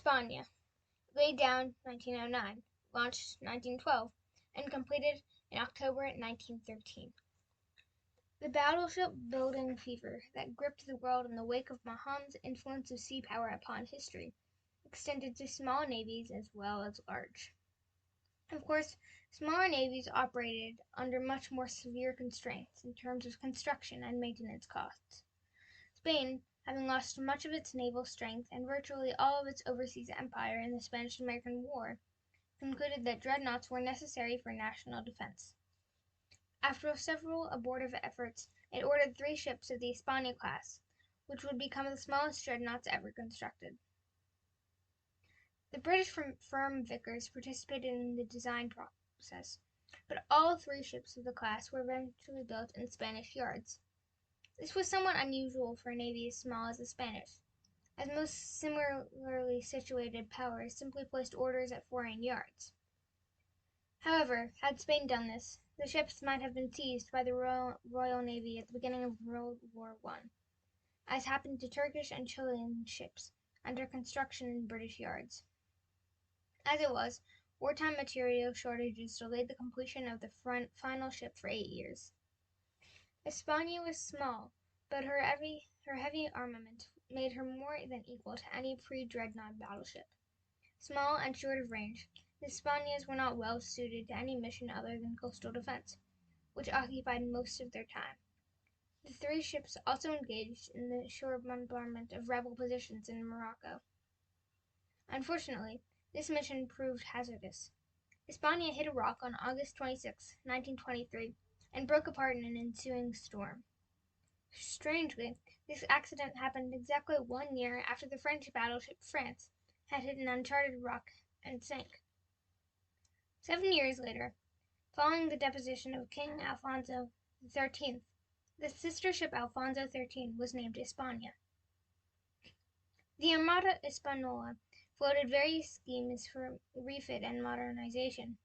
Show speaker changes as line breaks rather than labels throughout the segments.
Espana, laid down 1909, launched 1912, and completed in October 1913. The battleship building fever that gripped the world in the wake of Mahan's influence of sea power upon history extended to small navies as well as large. Of course, smaller navies operated under much more severe constraints in terms of construction and maintenance costs. Spain, having lost much of its naval strength and virtually all of its overseas empire in the Spanish-American War, concluded that dreadnoughts were necessary for national defense. After several abortive efforts, it ordered 3 ships of the Espana class, which would become the smallest dreadnoughts ever constructed. The British firm Vickers participated in the design process, but all 3 ships of the class were eventually built in Spanish yards. This was somewhat unusual for a navy as small as the Spanish, as most similarly situated powers simply placed orders at foreign yards. However, had Spain done this, the ships might have been seized by the Royal Navy at the beginning of World War I, as happened to Turkish and Chilean ships under construction in British yards. As it was, wartime material shortages delayed the completion of the final ship for 8 years. Espana was small, but her heavy armament made her more than equal to any pre-dreadnought battleship. Small and short of range, the Espanas were not well suited to any mission other than coastal defense, which occupied most of their time. The 3 ships also engaged in the shore bombardment of rebel positions in Morocco. Unfortunately, this mission proved hazardous. Espana hit a rock on August 26, 1923, and broke apart in an ensuing storm. Strangely, this accident happened exactly 1 year after the French battleship France had hit an uncharted rock and sank. 7 years later, following the deposition of King Alfonso XIII, the sister ship Alfonso XIII was named Espana. The Armada Española floated various schemes for refit and modernization,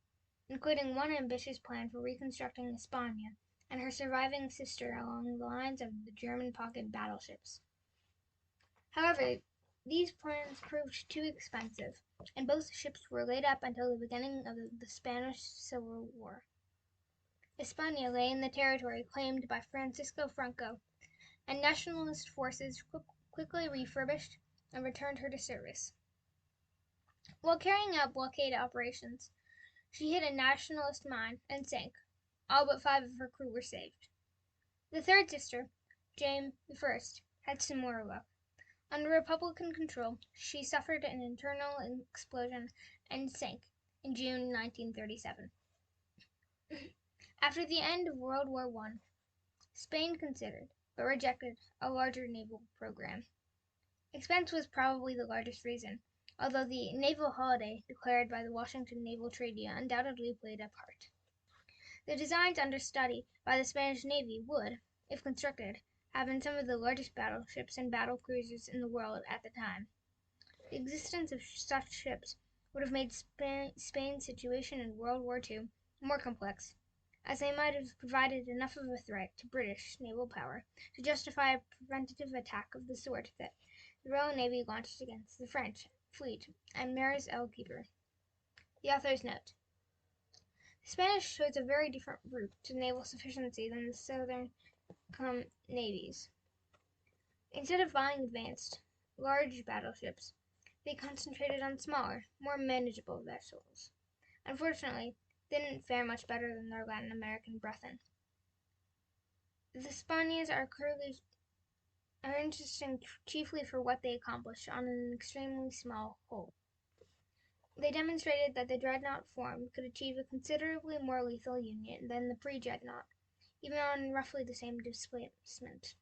including one ambitious plan for reconstructing Espana and her surviving sister along the lines of the German pocket battleships. However, these plans proved too expensive, and both ships were laid up until the beginning of the Spanish Civil War. Espana lay in the territory claimed by Francisco Franco, and nationalist forces quickly refurbished and returned her to service. While carrying out blockade operations, she hit a nationalist mine and sank. All but 5 of her crew were saved. The third sister, James I, had some more luck. Under Republican control, she suffered an internal explosion and sank in June 1937. After the end of World War I, Spain considered, but rejected, a larger naval program. Expense was probably the largest reason, although the naval holiday declared by the Washington Naval Treaty undoubtedly played a part. The designs under study by the Spanish Navy would, if constructed, have been some of the largest battleships and battlecruisers in the world at the time. The existence of such ships would have made Spain's situation in World War II more complex, as they might have provided enough of a threat to British naval power to justify a preventative attack of the sort that the Royal Navy launched against the French fleet at Mers el Kebir. The author's note: the Spanish chose a very different route to naval sufficiency than the southern navies. Instead of buying advanced, large battleships, they concentrated on smaller, more manageable vessels. Unfortunately, they didn't fare much better than their Latin American brethren. The Espanas are interesting chiefly for what they accomplished on an extremely small hull. They demonstrated that the dreadnought form could achieve a considerably more lethal union than the pre-dreadnought, even on roughly the same displacement.